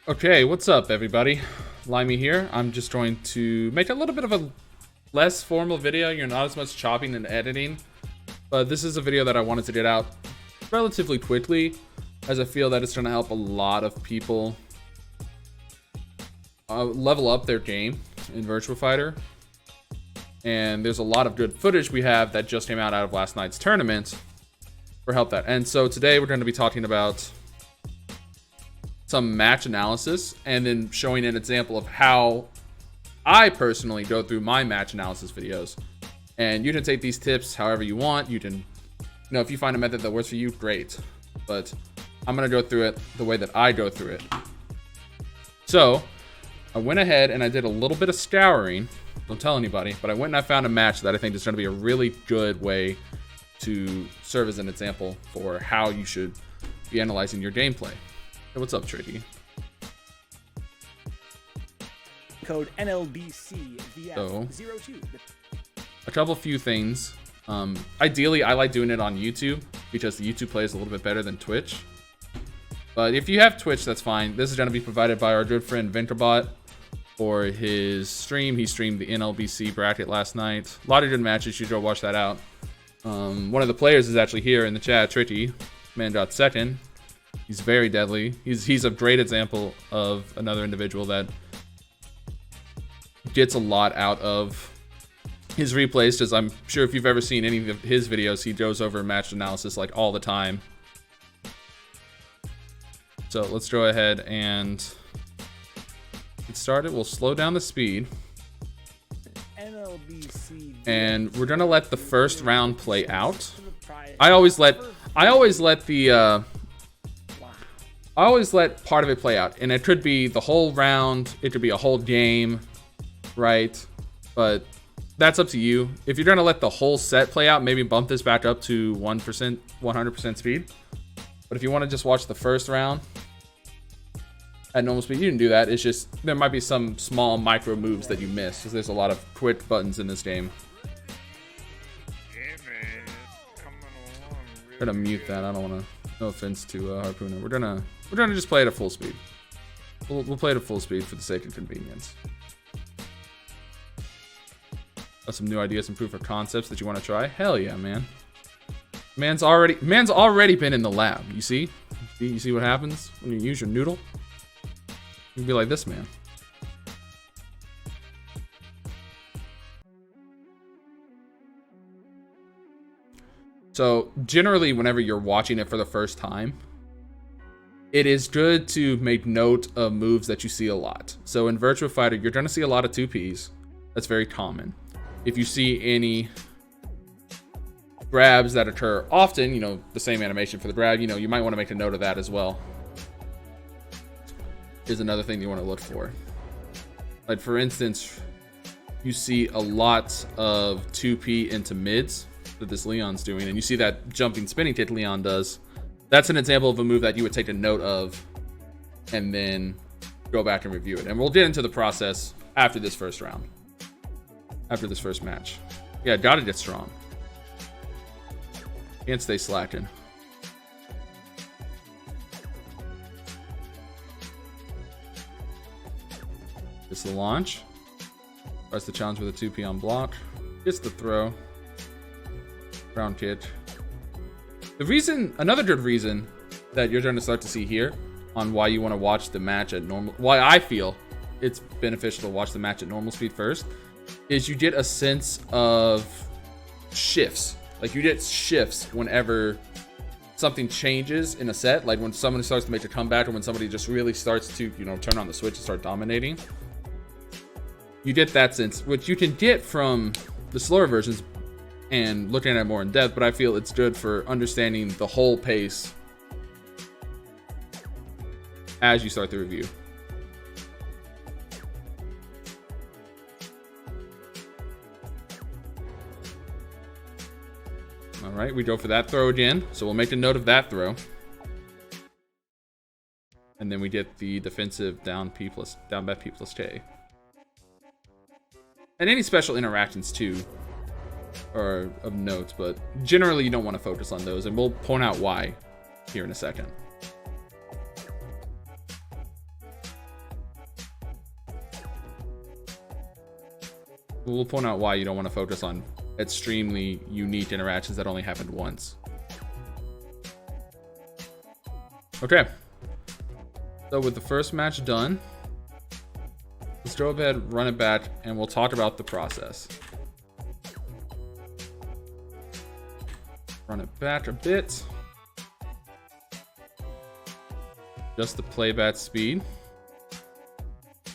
Okay, what's up everybody? Limy here. I'm just going to make a little bit of a less formal video. You're not as much chopping and editing, but this is a video that I wanted to get out relatively quickly, as I feel that it's going to help a lot of people level up their game in Virtua Fighter. And there's a lot of good footage we have that just came out of last night's tournament for help that. And so today we're going to be talking about some match analysis and then showing an example of how I personally go through my match analysis videos. And you can take these tips however you want. You can, if you find a method that works for you, great. But I'm going to go through it the way that I go through it. So I went ahead and I did a little bit of scouring. Don't tell anybody, but I went and I found a match that I think is going to be a really good way to serve as an example for how you should be analyzing your gameplay. Hey, what's up, Tricky? Code NLBC-VF02. A few things. Ideally, I like doing it on YouTube because the YouTube play is a little bit better than Twitch. But if you have Twitch, that's fine. This is going to be provided by our good friend Venturebot for his stream. He streamed the NLBC bracket last night. A lot of good matches. You should go watch that out. One of the players is actually here in the chat. Tricky, man got second. He's very deadly. He's a great example of another individual that gets a lot out of his replays, because I'm sure if you've ever seen any of his videos, he goes over match analysis like all the time. So let's go ahead and get started. We'll slow down the speed. And we're gonna let the first round play out. I always let part of it play out, and it could be the whole round, it could be a whole game, right? But that's up to you. If you're gonna let the whole set play out, maybe bump this back up to 1%, 100% speed. But if you want to just watch the first round at normal speed, you can do that. It's just there might be some small micro moves that you miss, because there's a lot of quick buttons in this game. I'm gonna mute that. I don't want to. No offense to Harpooner. We're gonna just play it at full speed. We'll play it at full speed for the sake of convenience. Some new ideas and proof of concepts that you want to try? Hell yeah, man. Man's already been in the lab. You see? You see what happens when you use your noodle? You can be like this, man. So generally, whenever you're watching it for the first time, it is good to make note of moves that you see a lot. So in Virtua Fighter, you're going to see a lot of 2Ps. That's very common. If you see any grabs that occur often, the same animation for the grab, you might want to make a note of that as well. Is another thing you want to look for. Like for instance, you see a lot of 2P into mids that this Leon's doing, and you see that jumping spinning kick Leon does. That's an example of a move that you would take a note of and then go back and review it. And we'll get into the process after this first round. After this first match. Yeah, gotta get strong. Can't stay slacking. It's the launch. Press the challenge with a 2P on block. Gets the throw. Ground kick. Another good reason that you're going to start to see here on why you want to watch the match at normal, why I feel it's beneficial to watch the match at normal speed first, is you get a sense of shifts. Like you get shifts whenever something changes in a set, like when someone starts to make a comeback or when somebody just really starts to, turn on the switch and start dominating. You get that sense, which you can get from the slower versions and looking at it more in depth, but I feel it's good for understanding the whole pace as you start the review. All right, we go for that throw again, so we'll make a note of that throw. And then we get the defensive down back P plus K. And any special interactions too are of note, but generally you don't want to focus on those, and we'll point out why here in a second. We'll point out why you don't want to focus on extremely unique interactions that only happened once. Okay. So with the first match done, let's go ahead, run it back, and we'll talk about the process. Run it back a bit. Just the playback speed.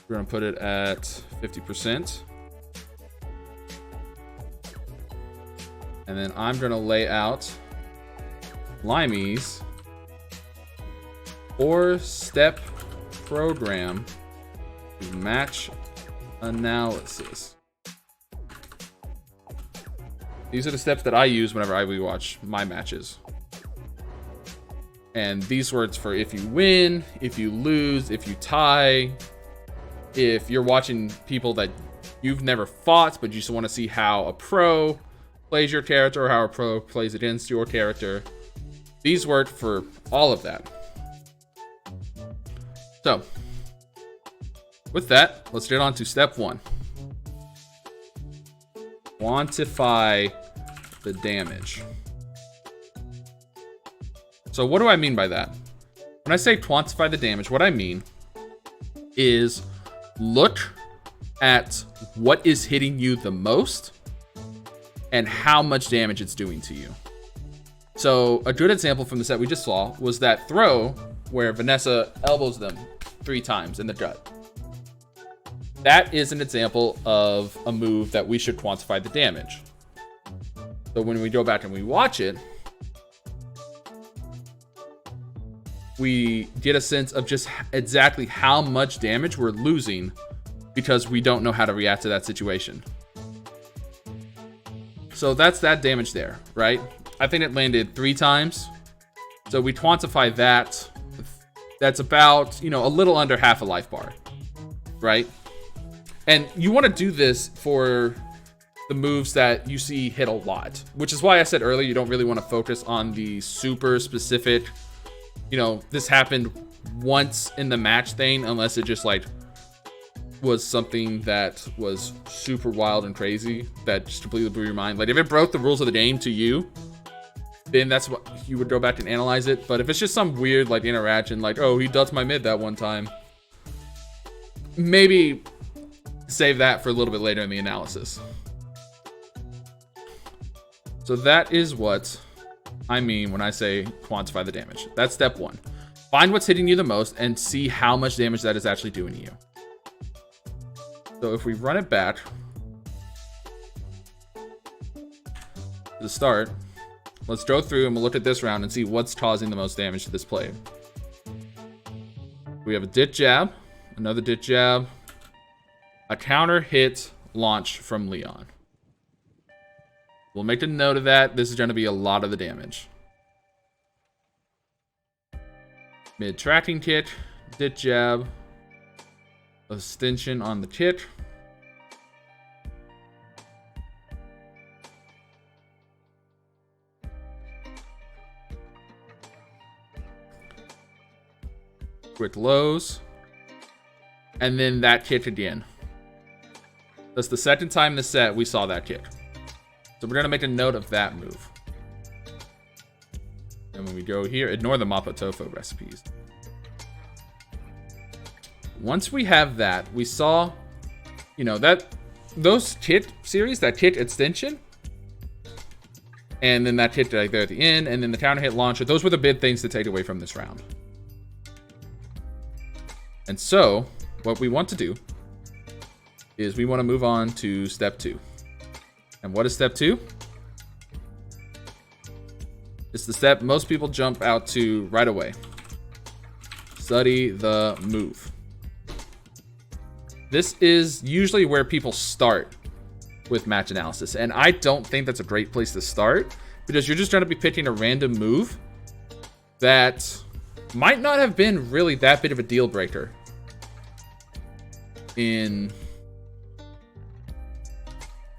We're gonna put it at 50%. And then I'm gonna lay out Limy's 4-step program to match analysis. These are the steps that I use whenever I rewatch my matches. And these words for if you win, if you lose, if you tie, if you're watching people that you've never fought, but you just want to see how a pro plays your character or how a pro plays against your character. These work for all of that. So, with that, let's get on to step 1. Quantify the damage. So what do I mean by that? When I say quantify the damage, what I mean is look at what is hitting you the most and how much damage it's doing to you. So a good example from the set we just saw was that throw where Vanessa elbows them 3 times in the gut. That is an example of a move that we should quantify the damage. So when we go back and we watch it, we get a sense of just exactly how much damage we're losing because we don't know how to react to that situation. So that's that damage there, right? I think it landed 3 times. So we quantify that. That's about, a little under half a life bar, right? And you want to do this for the moves that you see hit a lot, which is why I said earlier, you don't really want to focus on the super specific, this happened once in the match thing, unless it just was something that was super wild and crazy that just completely blew your mind. Like if it broke the rules of the game to you, then that's what you would go back and analyze it. But if it's just some weird interaction, oh, he ducked my mid that one time, maybe save that for a little bit later in the analysis. So that is what I mean when I say quantify the damage. That's step 1. Find what's hitting you the most and see how much damage that is actually doing to you. So if we run it back to the start, let's go through and we'll look at this round and see what's causing the most damage to this player. We have a dit jab, another dit jab, a counter hit launch from Leon. We'll make a note of that. This is going to be a lot of the damage. Mid tracking kick, dit jab, extension on the kick. Quick lows. And then that kick again. That's the second time this set we saw that kick. So we're going to make a note of that move. And when we go here, ignore the Mappa Tofu recipes. Once we have that, we saw, those kick series, that kick extension, and then that kick there at the end, and then the counter hit launcher, those were the big things to take away from this round. And so, what we want to do is we want to move on to step 2. And what is step 2? It's the step most people jump out to right away. Study the move. This is usually where people start with match analysis. And I don't think that's a great place to start because you're just going to be picking a random move that might not have been really that big of a deal breaker in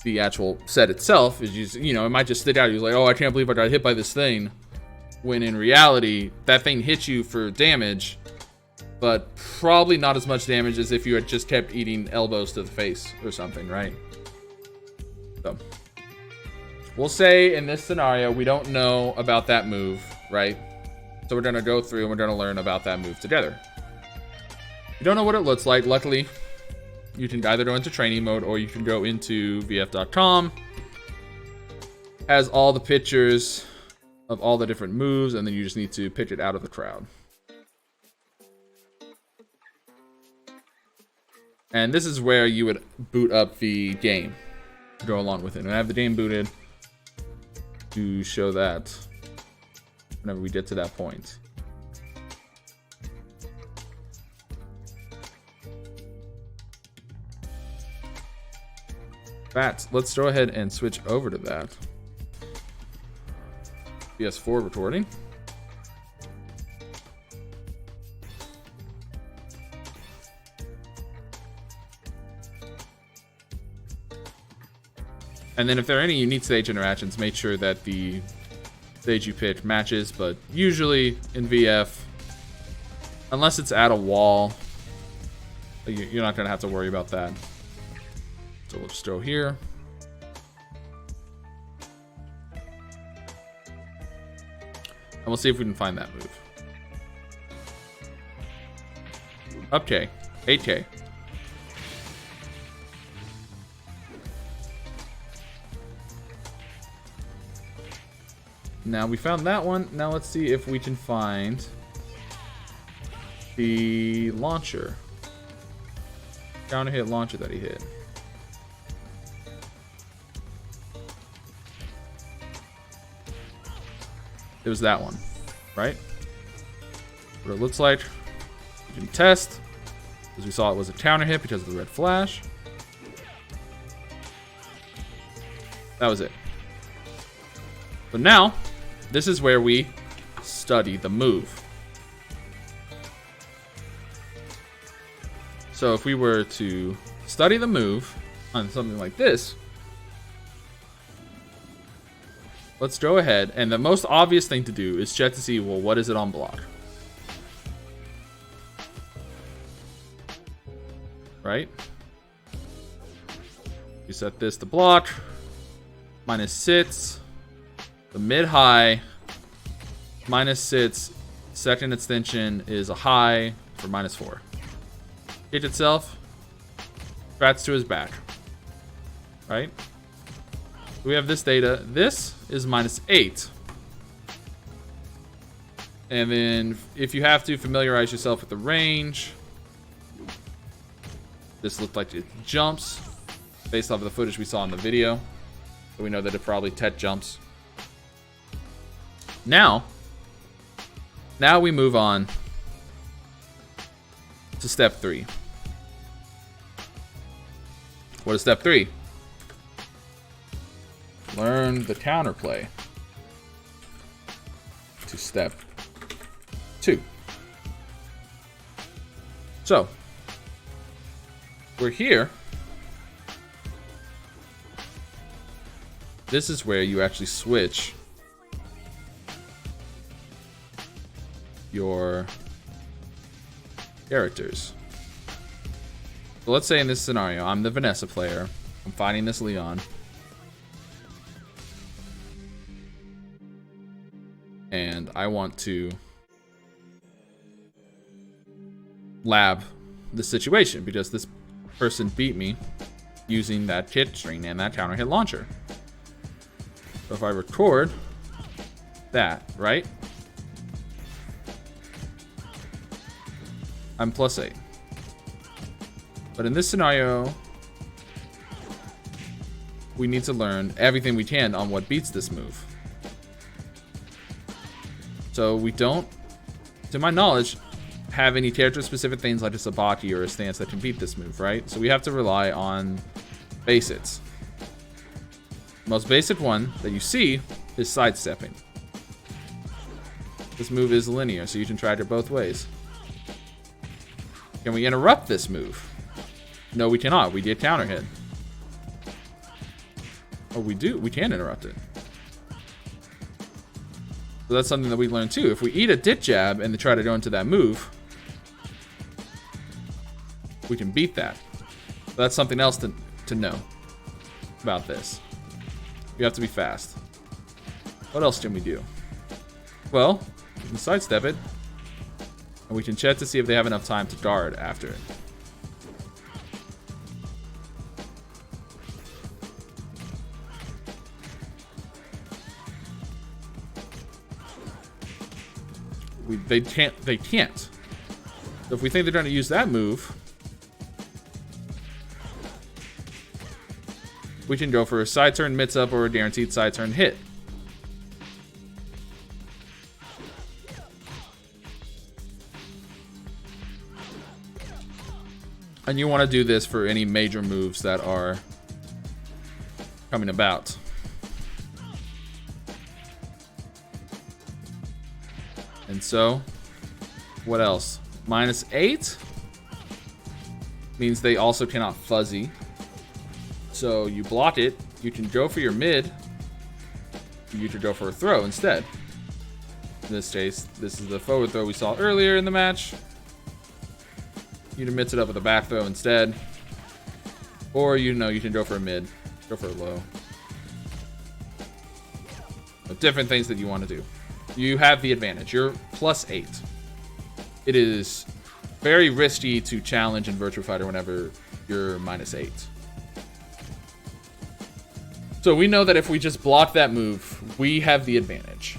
the actual set itself. Is it might just stick out. You're like, oh, I can't believe I got hit by this thing, when in reality that thing hits you for damage, but probably not as much damage as if you had just kept eating elbows to the face or something, right? So we'll say in this scenario, we don't know about that move, right? So we're going to go through and we're going to learn about that move together. You don't know what it looks like. Luckily, you can either go into training mode or you can go into vf.com. Has all the pictures of all the different moves, and then you just need to pick it out of the crowd. And this is where you would boot up the game to go along with it. And I have the game booted to show that whenever we get to that point. But let's go ahead and switch over to that. PS4 recording. And then if there are any unique stage interactions, make sure that the stage you pick matches. But usually in VF, unless it's at a wall, you're not going to have to worry about that. So we'll just go here. And we'll see if we can find that move. Okay, 8K. Now we found that one. Now let's see if we can find the launcher. Counter hit launcher that he hit. It was that one, right? What it looks like. We can test, because we saw it was a counter hit because of the red flash. That was it. But now, this is where we study the move. So if we were to study the move on something like this, let's go ahead, and the most obvious thing to do is check to see, well, what is it on block? Right? You set this to block. Minus sits. The mid-high. Minus sits. Second extension is a high for -4. Hit itself. Bats to his back. Right? We have this data. This is -8. And then if you have to familiarize yourself with the range, this looked like it jumps based off of the footage we saw in the video. So we know that it probably Tet jumps. Now we move on to step 3. What is step 3? Learn the counterplay. To step 2. So, we're here. This is where you actually switch your characters. So let's say in this scenario, I'm the Vanessa player. I'm fighting this Leon. And I want to lab the situation because this person beat me using that hit string and that counter hit launcher. So if I record that, right? I'm +8. But in this scenario, we need to learn everything we can on what beats this move. So we don't, to my knowledge, have any character-specific things like a sabaki or a stance that can beat this move, right? So we have to rely on basics. The most basic one that you see is sidestepping. This move is linear, so you can track it both ways. Can we interrupt this move? No, we cannot. We get counter hit. Oh, we do. We can interrupt it. So that's something that we learned too. If we eat a dip jab and try to go into that move, we can beat that. So that's something else to know about this. You have to be fast. What else can we do? Well, we can sidestep it. And we can check to see if they have enough time to guard after it. They can't. So if we think they're going to use that move, we can go for a side turn mix up or a guaranteed side turn hit. And you want to do this for any major moves that are coming about. And so, what else? -8 means they also cannot fuzzy. So you block it, you can go for your mid, you could go for a throw instead. In this case, this is the forward throw we saw earlier in the match. You can mix it up with a back throw instead. Or you can go for a mid, go for a low. But different things that you want to do. You have the advantage. You're +8. It is very risky to challenge in Virtua Fighter whenever you're -8. So we know that if we just block that move, we have the advantage.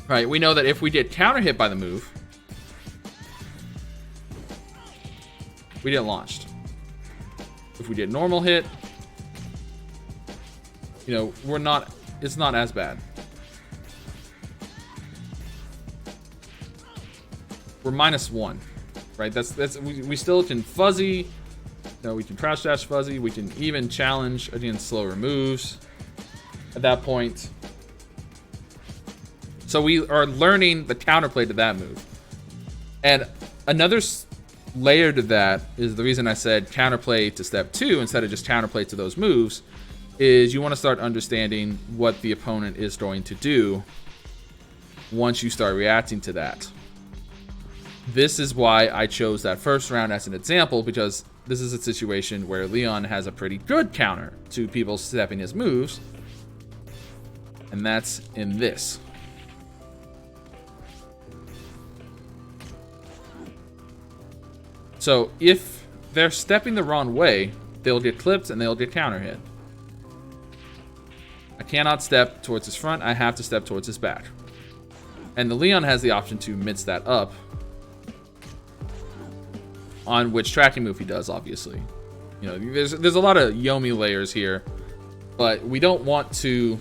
Right? We know that if we get counter hit by the move, we get launched. If we get normal hit, it's not as bad. We're -1, right? We still can fuzzy. We can crouch dash fuzzy. We can even challenge against slower moves at that point. So we are learning the counterplay to that move. And another layer to that is the reason I said counterplay to step 2 instead of just counterplay to those moves is you want to start understanding what the opponent is going to do once you start reacting to that. This is why I chose that first round as an example, because this is a situation where Leon has a pretty good counter to people stepping his moves, and that's in this. So if they're stepping the wrong way, they'll get clipped and they'll get counter hit. I cannot step towards his front, I have to step towards his back. And the Leon has the option to mix that up on which tracking move he does, obviously. There's a lot of Yomi layers here, but we don't want to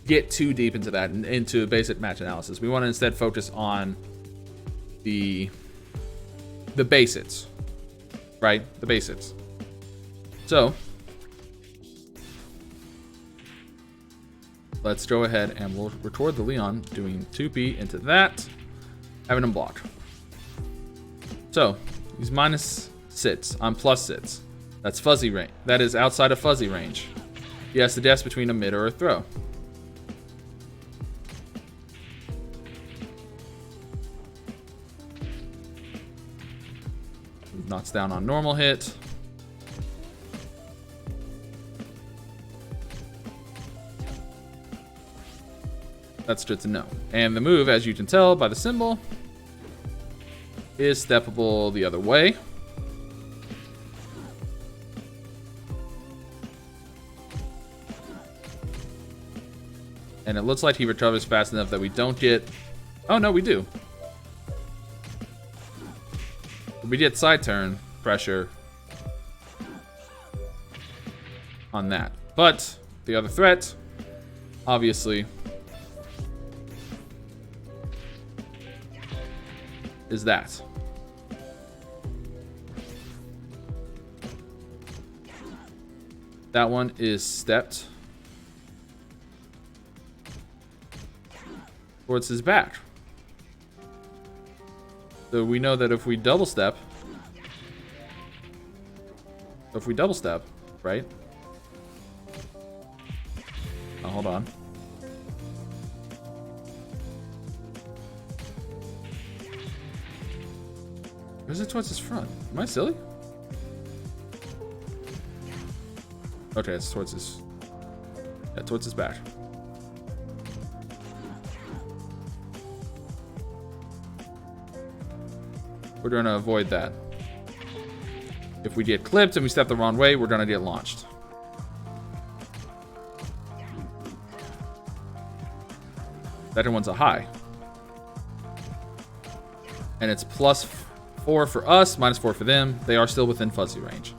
get too deep into that, into basic match analysis. We want to instead focus on the basics, right? The basics. So let's go ahead and we'll record the Leon doing 2P into that, having him block. So he's -6. I'm +6. That's fuzzy range. That is outside of fuzzy range. He has to guess between a mid or a throw. Knocks down on normal hit. That's good to know. And the move, as you can tell by the symbol, is steppable the other way. And it looks like he recovers fast enough that we don't get... Oh, no, we do. We get side turn pressure on that. But the other threat, obviously, is that. That one is stepped towards his back. So we know that if we double step, right? Oh, hold on. Or is it towards his front? Am I silly? Okay, it's towards his... towards his back. We're going to avoid that. If we get clipped and we step the wrong way, we're going to get launched. Second one's a high. And it's +4 for us, -4 for them. They are still within fuzzy range.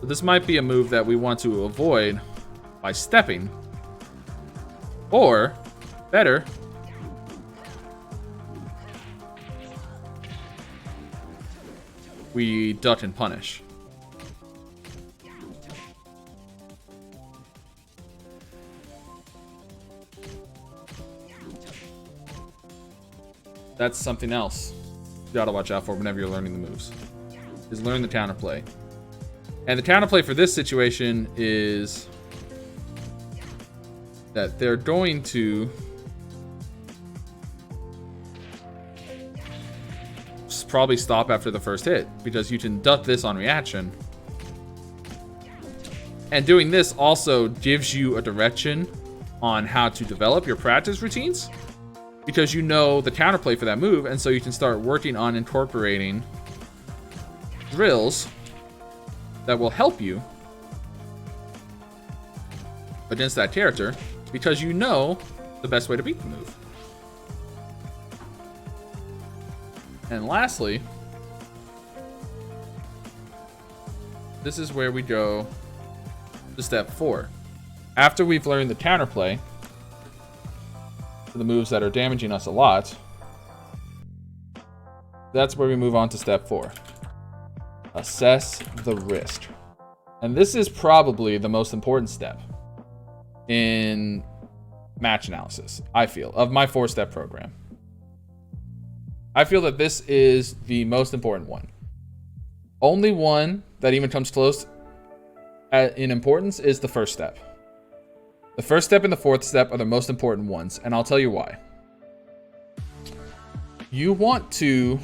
So this might be a move that we want to avoid by stepping. Or, better, we duck and punish. That's something else you gotta watch out for whenever you're learning the moves. Is learn the counterplay. And the counterplay for this situation is that they're going to probably stop after the first hit, because you can duck this on reaction. And doing this also gives you a direction on how to develop your practice routines, because you know the counterplay for that move, and so you can start working on incorporating drills that will help you against that character, because you know the best way to beat the move. And lastly, this is where we go to step 4. After we've learned the counterplay for the moves that are damaging us a lot, that's where we move on to step 4. Assess the risk. And this is probably the most important step in match analysis, I feel, of my 4-step program. I feel that this is the most important one. Only one that even comes close in importance is the first step. The first step and the 4th step are the most important ones, and I'll tell you why. You want to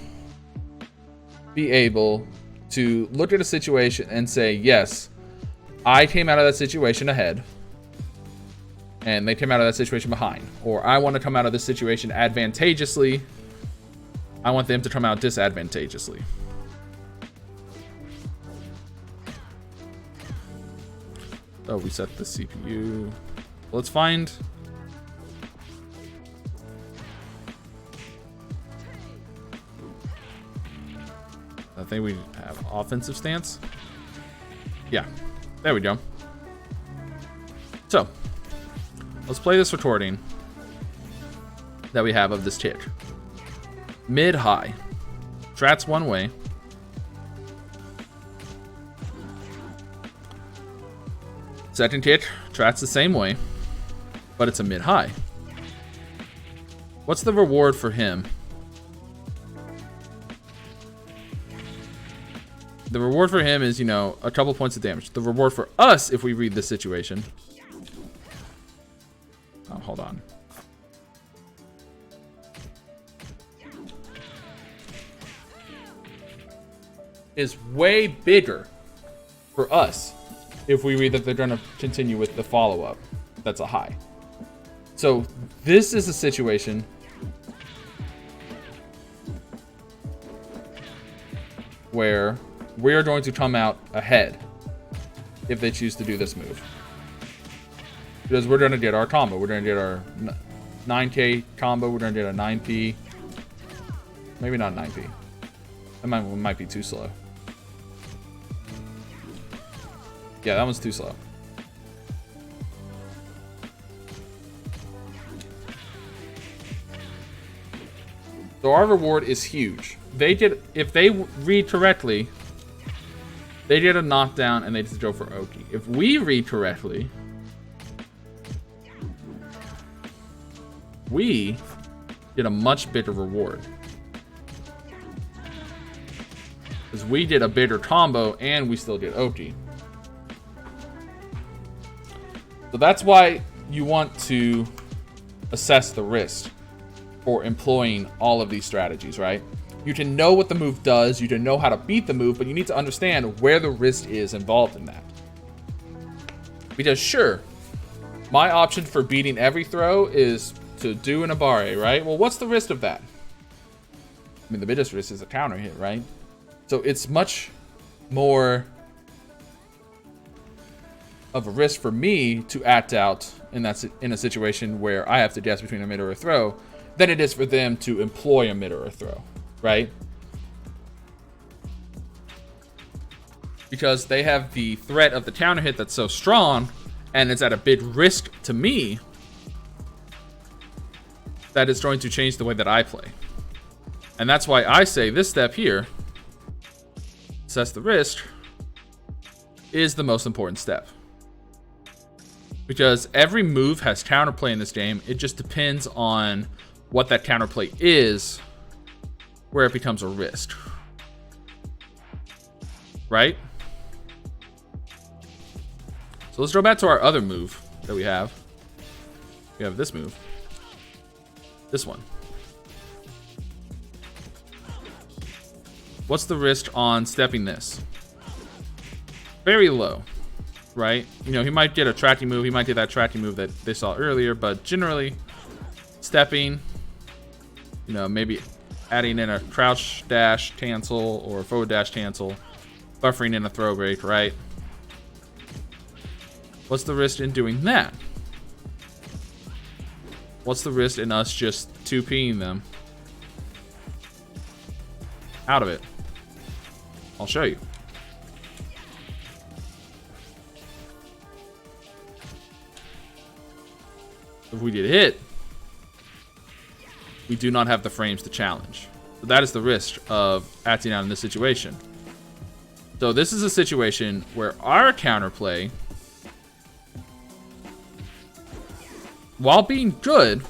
be able to look at a situation and say, yes, I came out of that situation ahead, and they came out of that situation behind. Or I want to come out of this situation advantageously, I want them to come out disadvantageously. Oh, we set the CPU. Let's find... I think we have offensive stance. Yeah, there we go. So, let's play this recording that we have of this kick. Mid-high. Strat's one way. Second kick, Strat's the same way, but it's a mid-high. What's the reward for him? The reward for him is, you know, a couple points of damage. The reward for us, if we read this situation... Oh, hold on. Is way bigger for us if we read that they're going to continue with the follow-up. That's a high. So this is a situation where we're going to come out ahead if they choose to do this move. Because we're going to get our combo. We're going to get our 9K combo. We're going to get a 9P. Maybe not 9P. That might be too slow. Yeah, that one's too slow. So our reward is huge. They did, if they read correctly, they get a knockdown and they just go for Oki. If we read correctly, we get a much bigger reward. Because we did a bigger combo and we still get Oki. So that's why you want to assess the risk for employing all of these strategies, right? You can know what the move does, you can know how to beat the move, but you need to understand where the risk is involved in that. Because sure, My option for beating every throw is to do an abare, right? Well, what's the risk of that? I mean, the biggest risk is a counter hit, right? So it's much more of a risk for me to act out in a situation where I have to guess between a mid or a throw than it is for them to employ a mid or a throw, right? Because they have the threat of the counter hit that's so strong, and it's at a big risk to me, that it's going to change the way that I play. And that's why I say this step here, assess the risk, is the most important step. Because every move has counterplay in this game. It just depends on what that counterplay is, where it becomes a risk. Right? So let's go back to our other move that we have. We have this move. This one. What's the risk on stepping this? Very low, right? You know, he might get a tracking move. He might get that tracking move that they saw earlier, but generally, stepping, you know, maybe adding in a crouch dash cancel or forward dash cancel, buffering in a throw break, right? What's the risk in doing that? What's the risk in us just 2P'ing them out of it? I'll show you. If we get hit, we do not have the frames to challenge. So that is the risk of acting out in this situation. So this is a situation where our counterplay, while being good,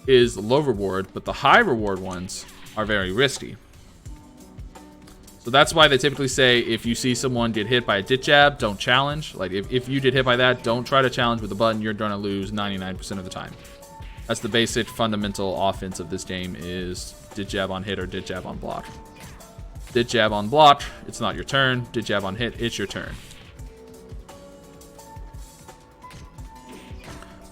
is low reward, but the high reward ones are very risky. So that's why they typically say if you see someone get hit by a dit jab, don't challenge. Like if you get hit by that, don't try to challenge with a button. You're going to lose 99% of the time. That's the basic fundamental offense of this game, is dit jab on hit or dit jab on block. Dit jab on block, it's not your turn. Dit jab on hit, it's your turn.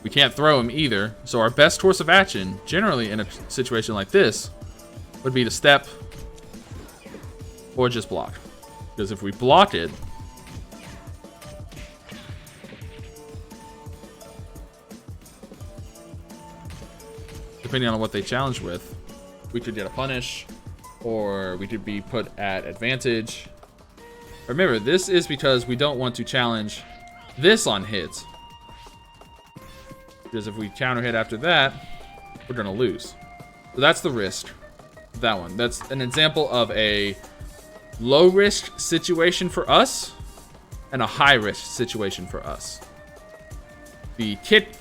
We can't throw him either, so our best course of action, generally in a situation like this, would be to step or just block. Because if we block it, depending on what they challenge with, we could get a punish, or we could be put at advantage. Remember, this is because we don't want to challenge this on hits. Because if we counter hit after that, we're gonna lose. So that's the risk. That one. That's an example of a low risk situation for us and a high risk situation for us. The kick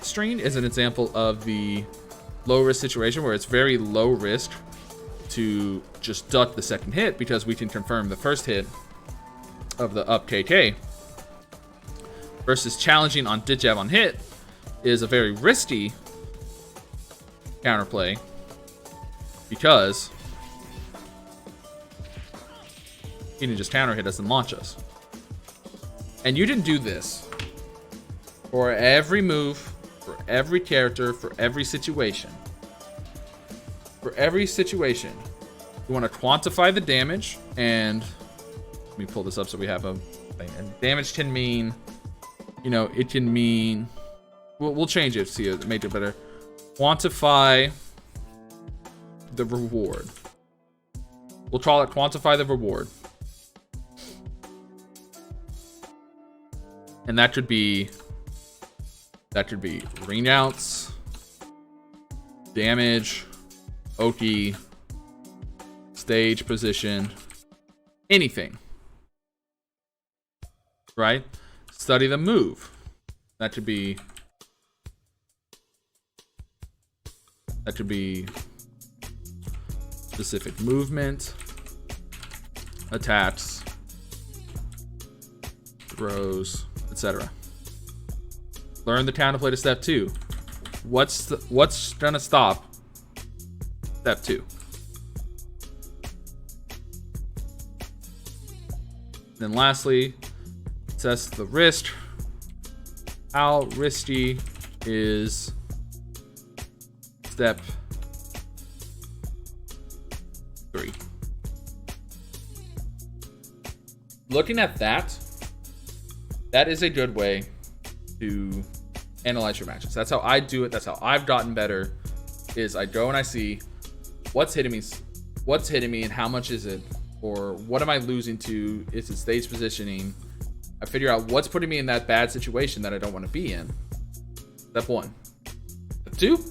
string is an example of the low risk situation where it's very low risk to just duck the second hit because we can confirm the first hit of the up KK. Versus challenging on dit jab on hit is a very risky counterplay because he can just counter hit us and launch us. And you didn't do this for every move, for every character, for every situation. For every situation, you want to quantify the damage, and let me pull this up so we have a thing. And damage can mean, you know, it can mean, we'll change it to see it, make it better. Quantify the reward. We'll call it quantify the reward. And that could be ring outs, damage, Oki, stage position, anything. Right? Study the move. That could be specific movement, attacks, throws, etc. Learn the counterplay to step 2. What's gonna stop step 2? Then lastly, assess the wrist. How risky is step 3? Looking at that, that is a good way to analyze your matches. That's how I do it. That's how I've gotten better. Is I go and I see what's hitting me, and how much is it, or what am I losing to? Is it stage positioning? I figure out what's putting me in that bad situation that I don't want to be in. Step 1. Step 2,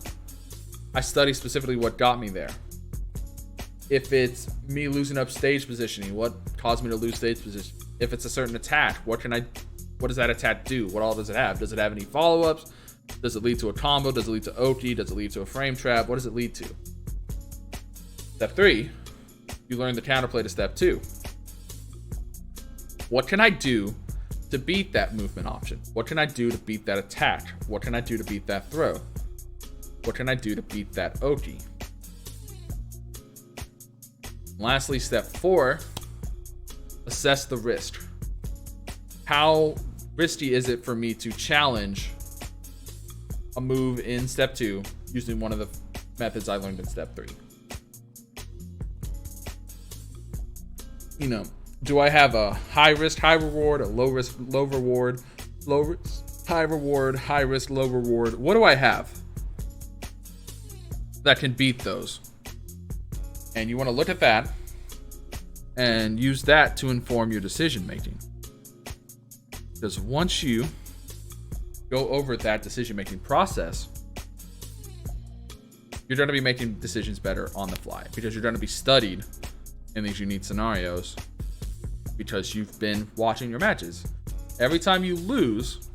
I study specifically what got me there. If it's me losing up stage positioning, what caused me to lose stage position? If it's a certain attack, what does that attack do? What all does it have? Does it have any follow-ups? Does it lead to a combo? Does it lead to Oki? Does it lead to a frame trap? What does it lead to? Step 3, you learn the counterplay to step 2. What can I do to beat that movement option? What can I do to beat that attack? What can I do to beat that throw? What can I do to beat that Oki? Lastly, step 4, assess the risk. How risky is it for me to challenge a move in step 2 using one of the methods I learned in step 3? You know, do I have a high risk, high reward, a low risk, low reward, low risk, high reward, high risk, low reward? What do I have that can beat those? And you want to look at that and use that to inform your decision making. Because once you go over that decision making process, you're going to be making decisions better on the fly, because you're going to be studied in these unique scenarios, because you've been watching your matches. Every time you lose,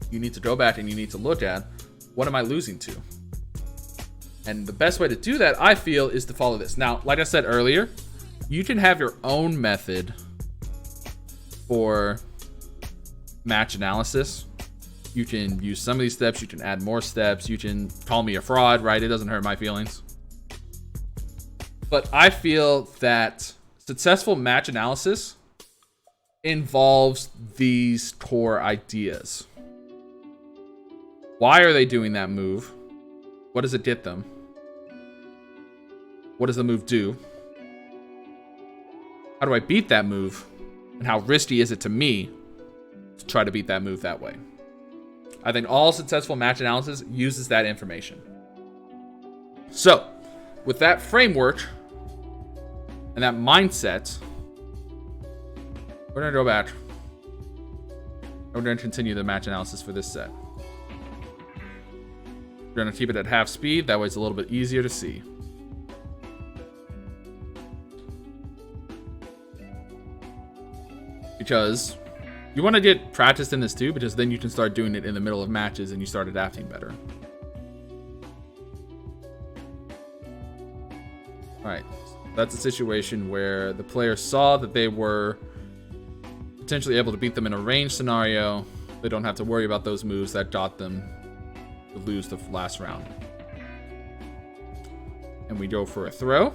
you need to go back and you need to look at, what am I losing to? And the best way to do that, I feel, is to follow this. Now, like I said earlier, you can have your own method for match analysis. You can use some of these steps, you can add more steps, you can call me a fraud, right? It doesn't hurt my feelings. But I feel that successful match analysis involves these core ideas. Why are they doing that move? What does it get them? What does the move do? How do I beat that move? And how risky is it to me to try to beat that move that way? I think all successful match analysis uses that information. So, with that framework and that mindset, we're going to go back. We're going to continue the match analysis for this set. We're going to keep it at half speed. That way it's a little bit easier to see. Because you want to get practiced in this too, because then you can start doing it in the middle of matches and you start adapting better. Alright, that's a situation where the player saw that they were potentially able to beat them in a range scenario. They don't have to worry about those moves that got them to lose the last round. And we go for a throw.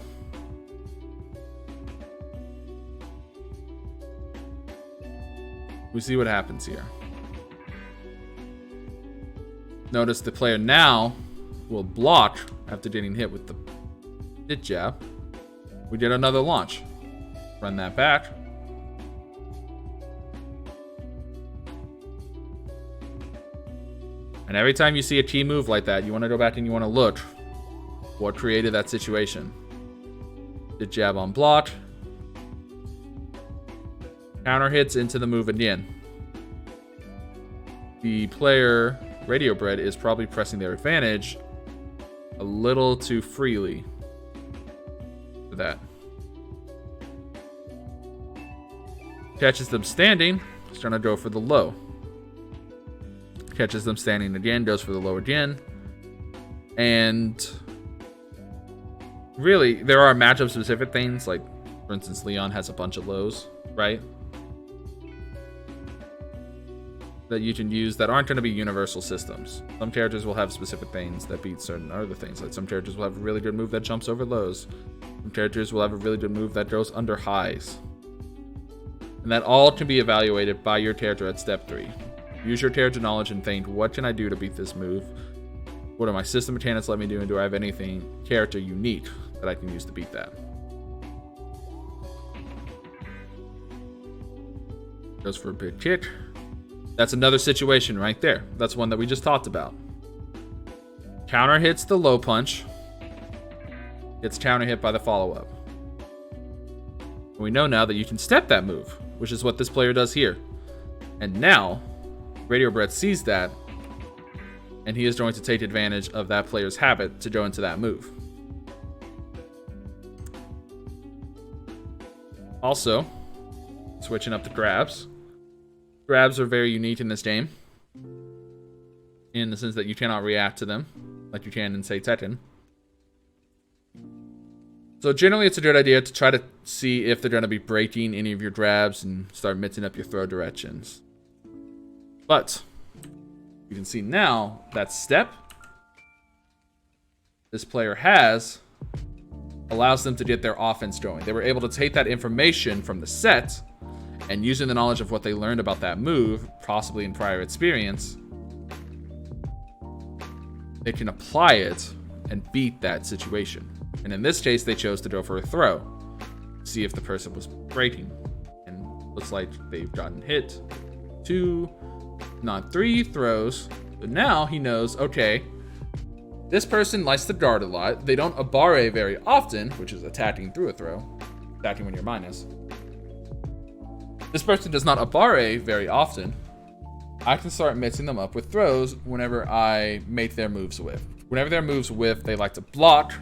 We see what happens here. Notice the player now will block after getting hit with the hit jab. We get another launch. Run that back. And every time you see a key move like that, you want to go back and you want to look what created that situation. Hit jab on block. Counter hits into the move again. The player, Radio Bread, is probably pressing their advantage a little too freely for that. Catches them standing, he's trying to go for the low. Catches them standing again, goes for the low again. And really, there are matchup specific things, like, for instance, Leon has a bunch of lows, right? That you can use that aren't going to be universal systems. Some characters will have specific things that beat certain other things. Like some characters will have a really good move that jumps over lows. Some characters will have a really good move that goes under highs. And that all can be evaluated by your character at step 3. Use your character knowledge and think, what can I do to beat this move? What do my system mechanics let me do? And do I have anything character unique that I can use to beat that? Goes for a big kick. That's another situation right there. That's one that we just talked about. Counter hits the low punch. Gets counter hit by the follow-up. We know now that you can step that move, which is what this player does here. And now, Radio Brett sees that, and he is going to take advantage of that player's habit to go into that move. Also, switching up the grabs. Grabs are very unique in this game, in the sense that you cannot react to them like you can in, say, Tekken. So generally it's a good idea to try to see if they're going to be breaking any of your grabs and start mixing up your throw directions. But you can see now that step this player has allows them to get their offense going. They were able to take that information from the set and, using the knowledge of what they learned about that move, possibly in prior experience, they can apply it and beat that situation. And in this case, they chose to go for a throw, see if the person was breaking. And looks like they've gotten hit 2, not 3 throws. But now he knows, okay, this person likes to guard a lot. They don't abare very often, which is attacking through a throw, attacking when you're minus. This person does not abare very often. I can start mixing them up with throws whenever I make their moves whiff. Whenever their moves whiff, they like to block,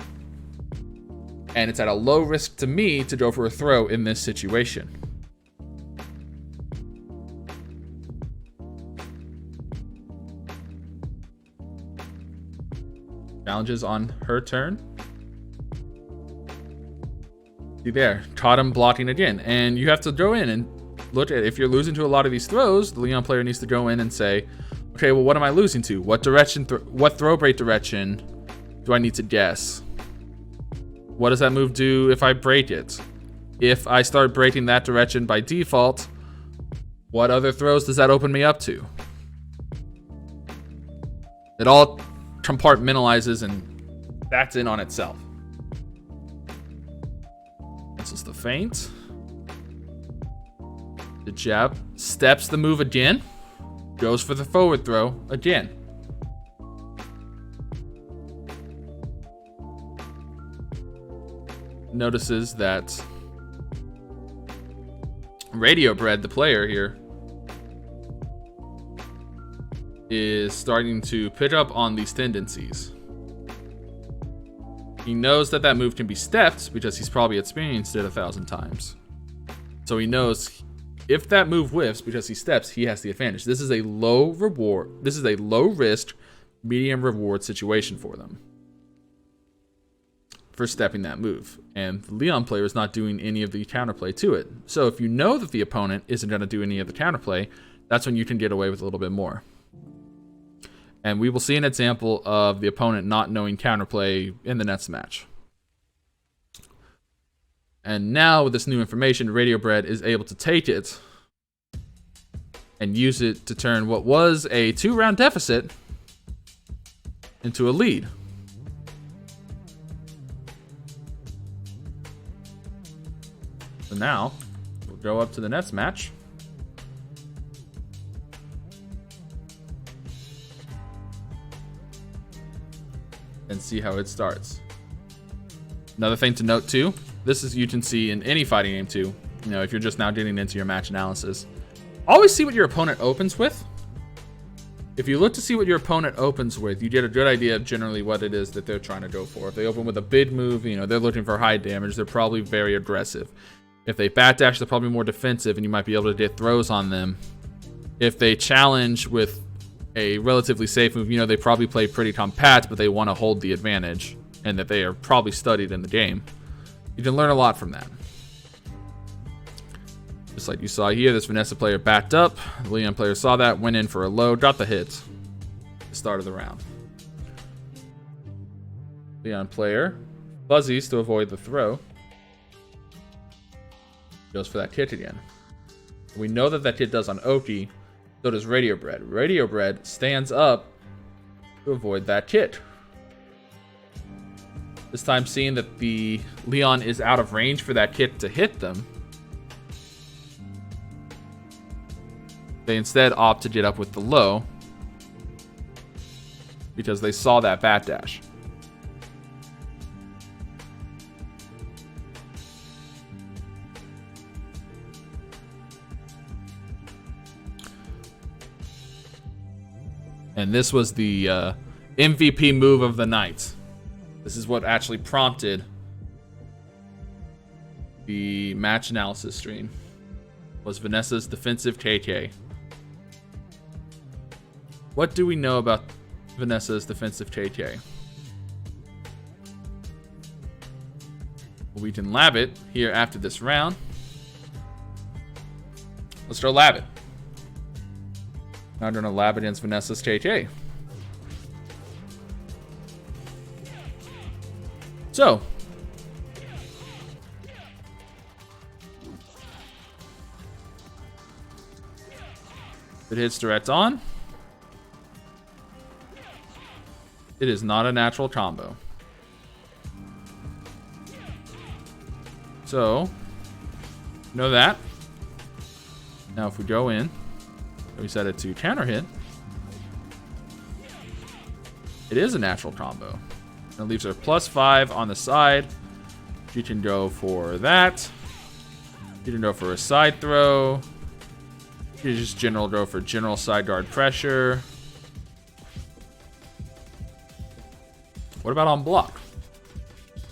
and it's at a low risk to me to go for a throw in this situation. Challenges on her turn. See there, caught him blocking again, and you have to go in and look at, if you're losing to a lot of these throws, the Leon player needs to go in and say, okay, well, what am I losing to? What direction, what throw break direction do I need to guess? What does that move do if I break it? If I start breaking that direction by default, what other throws does that open me up to? It all compartmentalizes and that's in on itself. This is the feint. The jab, steps the move again, goes for the forward throw again. Notices that Radio Bread, the player here, is starting to pick up on these tendencies. He knows that that move can be stepped because he's probably experienced it 1,000 times. So he knows if that move whiffs because he steps, he has the advantage. This is a low reward. This is a low risk, medium reward situation for them for stepping that move. And the Leon player is not doing any of the counterplay to it. So if you know that the opponent isn't going to do any of the counterplay, that's when you can get away with a little bit more. And we will see an example of the opponent not knowing counterplay in the next match. And now with this new information, Radio Bread is able to take it and use it to turn what was a 2-round deficit into a lead. So now we'll go up to the next match. And see how it starts. Another thing to note too, this is, you can see in any fighting game too, you know, if you're just now getting into your match analysis, always see what your opponent opens with. If you look to see what your opponent opens with, you get a good idea of generally what it is that they're trying to go for. If they open with a big move, you know, they're looking for high damage, they're probably very aggressive. If they backdash, they're probably more defensive and you might be able to get throws on them. If they challenge with a relatively safe move, you know, they probably play pretty compact, but they want to hold the advantage and that they are probably studied in the game. You can learn a lot from that. Just like you saw here, this Vanessa player backed up. The Leon player saw that, went in for a low, got the hit. The start of the round. Leon player fuzzies to avoid the throw. Goes for that kick again. We know that that hit does on Oki. So does Radio Bread. Radio Bread stands up to avoid that hit. This time, seeing that the Leon is out of range for that hit to hit them, they instead opt to get up with the low because they saw that bat dash. And this was the MVP move of the night. This is what actually prompted the match analysis stream. Was Vanessa's defensive KK. What do we know about Vanessa's defensive KK? Well, we can lab it here after this round. Let's go lab it. Now I'm going to lab against Vanessa's KK. So, it hits direct on. It is not a natural combo. So, know that. Now if we go in, we set it to counter hit. It is a natural combo. It leaves her +5 on the side. She can go for that. She can go for a side throw. She can just go for general side guard pressure. What about on block?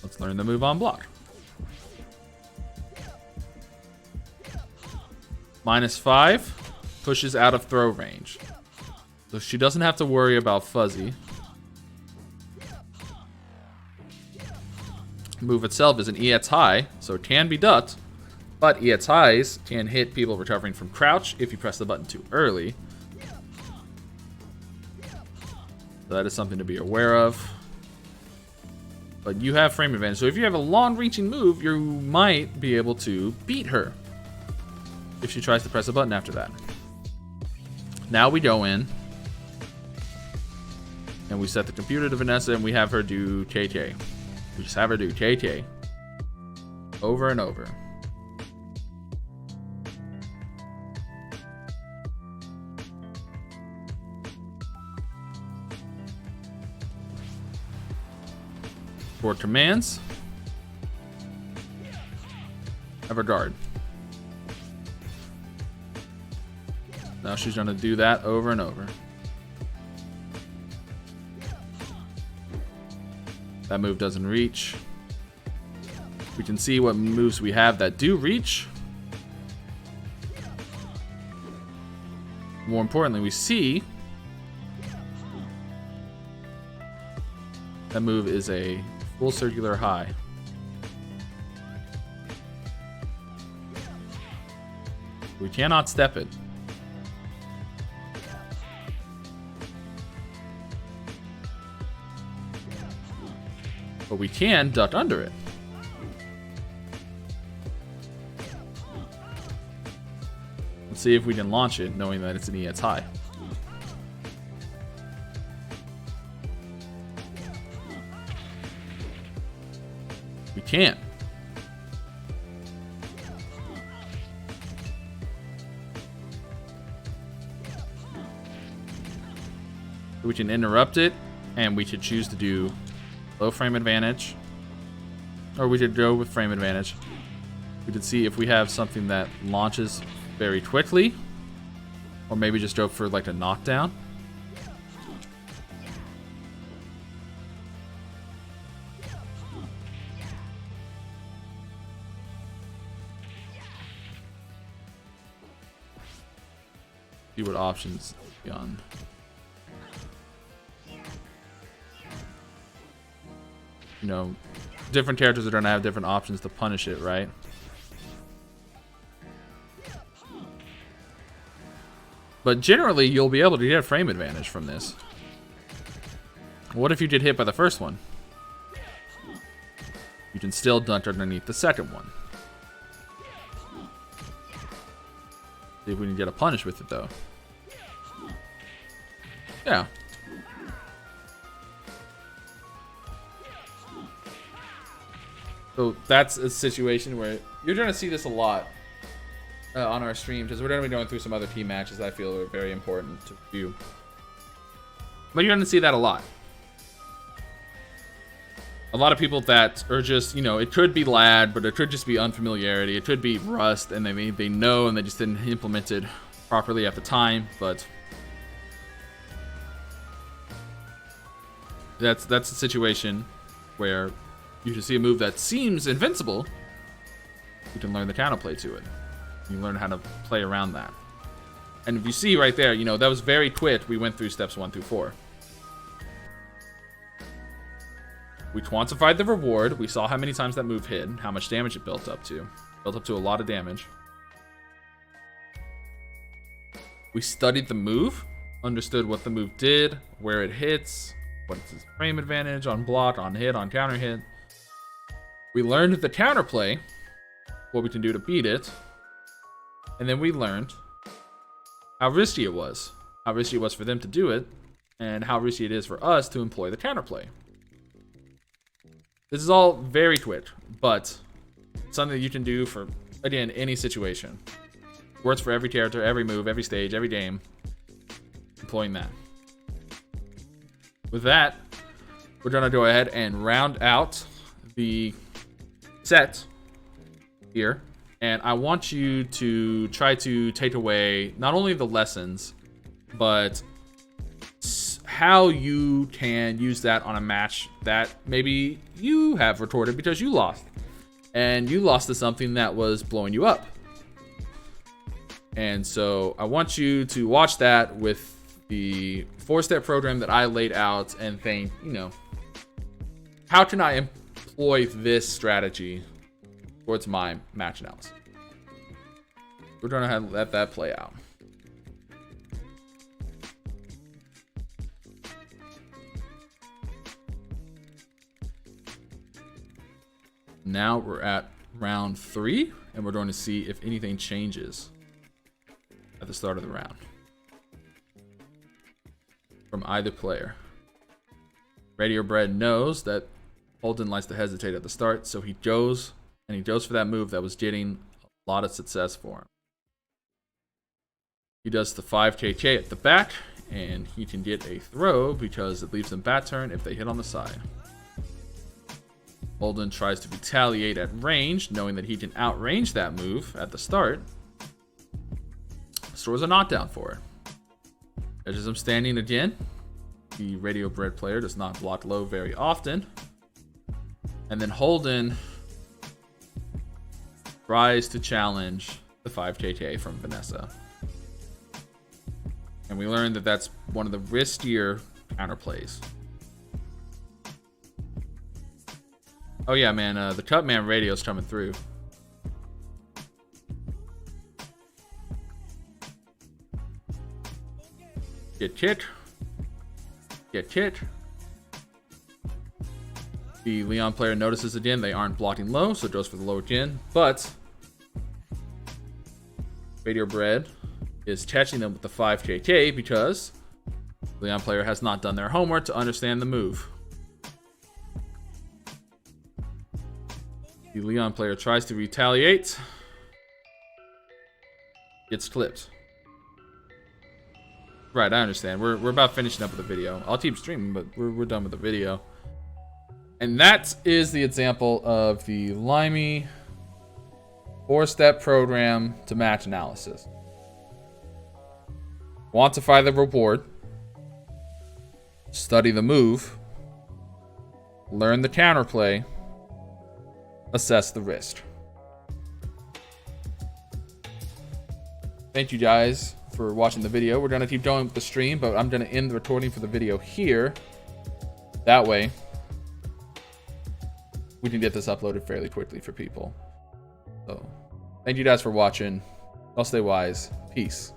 Let's learn the move on block. -5 pushes out of throw range. So she doesn't have to worry about fuzzy. Move itself is an EX high, so it can be ducked, but EX highs can hit people recovering from crouch if you press the button too early. So that is something to be aware of. But you have frame advantage, so if you have a long-reaching move, you might be able to beat her if she tries to press a button after that. Now we go in, and we set the computer to Vanessa, and we have her do KK. We just have her do KK over and over. For commands, have her guard. Now she's going to do that over and over. That move doesn't reach. We can see what moves we have that do reach. More importantly, we see that move is a full circular high. We cannot step it. But we can duck under it. Let's see if we can launch it knowing that it's an EX high. We can't. We can interrupt it, and we should choose to do low frame advantage, or we could go with frame advantage. We could see if we have something that launches very quickly, or maybe just go for like a knockdown. See what options beyond. You know, different characters are going to have different options to punish it, right? But generally, you'll be able to get frame advantage from this. What if you get hit by the first one? You can still dunk underneath the second one. See if we can get a punish with it, though. Yeah. So that's a situation where you're going to see this a lot on our stream, because we're going to be going through some other team matches that I feel are very important to view. But you're going to see that a lot. A lot of people that are just, you know, it could be lad, but it could just be unfamiliarity. It could be rust, and they know, and they just didn't implement it properly at the time. But that's a situation where you can see a move that seems invincible. You can learn the counterplay to it. You learn how to play around that. And if you see right there, you know, that was very quick. We went through steps 1 through 4. We quantified the reward. We saw how many times that move hit, how much damage it built up to. Built up to a lot of damage. We studied the move, understood what the move did, where it hits, what's its frame advantage on block, on hit, on counter hit. We learned the counterplay, what we can do to beat it. And then we learned how risky it was. How risky it was for them to do it, and how risky it is for us to employ the counterplay. This is all very quick, but something you can do for, again, any situation. Works for every character, every move, every stage, every game. Employing that. With that, we're going to go ahead and round out the set here. And I want you to try to take away not only the lessons, but how you can use that on a match that maybe you have retorted because you lost. And you lost to something that was blowing you up. And so I want you to watch that with the 4-step program that I laid out and think, you know, how can I employ this strategy towards my match analysis? We're going to let that play out. Now we're at round 3, and we're going to see if anything changes at the start of the round from either player. Radio Bread knows that Holden likes to hesitate at the start, so he goes, and he goes for that move that was getting a lot of success for him. He does the 5KK at the back, and he can get a throw because it leaves them bat turn if they hit on the side. Holden tries to retaliate at range, knowing that he can outrange that move at the start. Stores a knockdown for it. Edges him standing again. The Radio Bread player does not block low very often. And then Holden tries to challenge the 5KK from Vanessa. And we learned that that's one of the riskier counterplays. Oh yeah, man, the Cutman radio's coming through. Get hit. Get hit. The Leon player notices again they aren't blocking low, so it goes for the low again. But Radio Bread is catching them with the 5KK because the Leon player has not done their homework to understand the move. The Leon player tries to retaliate. Gets clipped. Right, I understand. We're about finishing up with the video. I'll keep streaming, but we're done with the video. And that is the example of the Limy 4-step program to match analysis. Quantify the reward. Study the move. Learn the counterplay. Assess the risk. Thank you guys for watching the video. We're going to keep going with the stream, but I'm going to end the recording for the video here. That way, we can get this uploaded fairly quickly for people. So, thank you guys for watching. Y'all stay wise. Peace.